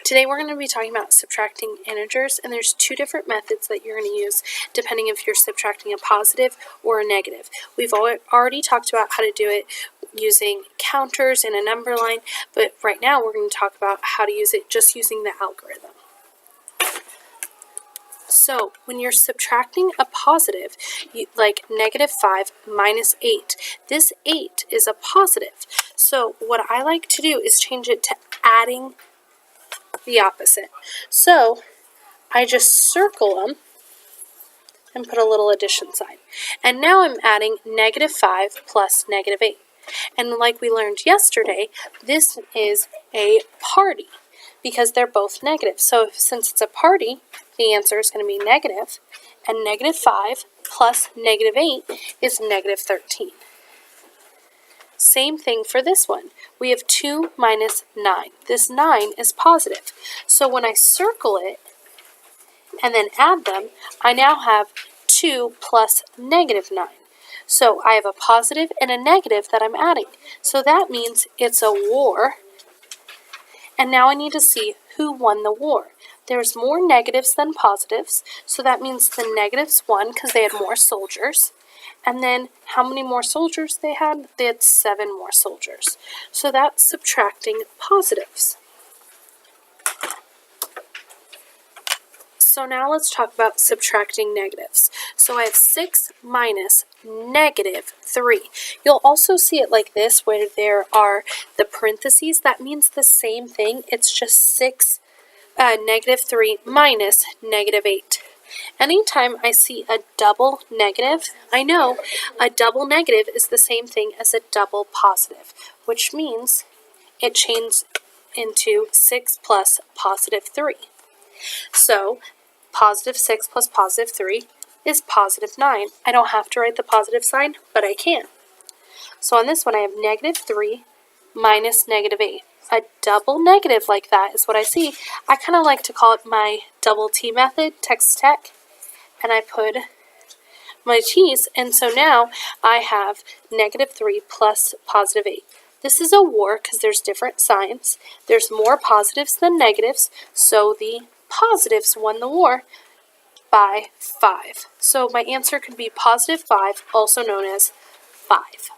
Today we're going to be talking about subtracting integers, and there's two different methods that you're going to use depending if you're subtracting a positive or a negative. We've already talked about how to do it using counters and a number line, but right now we're going to talk about how to use it just using the algorithm. So when you're subtracting a positive, like -5 minus 8, this 8 is a positive. So what I like to do is change it to adding the opposite. So I just circle them and put a little addition sign. And now I'm adding -5 plus -8. And like we learned yesterday, this is a party because they're both negative. So since it's a party, the answer is going to be negative, and -5 plus -8 is -13. Same thing for this one. We have 2 minus 9. This 9 is positive. So when I circle it and then add them, I now have 2 plus -9. So I have a positive and a negative that I'm adding. So that means it's a war. And now I need to see who won the war. There's more negatives than positives, so that means the negatives won because they had more soldiers. And then how many more soldiers they had? They had 7 more soldiers. So that's subtracting positives. So now let's talk about subtracting negatives. So I have 6 minus -3. You'll also see it like this, where there are the parentheses. That means the same thing. It's just -3 minus -8. Anytime I see a double negative, I know a double negative is the same thing as a double positive, which means it changes into 6 plus +3. So +6 plus +3 is +9. I don't have to write the positive sign, but I can. So on this one, I have -3 minus -8. A double negative like that is what I see. I kind of like to call it my double T method, Texas Tech. And I put my T's, and so now I have -3 plus +8. This is a war because there's different signs. There's more positives than negatives, so the positives won the war by 5. So my answer could be +5, also known as 5.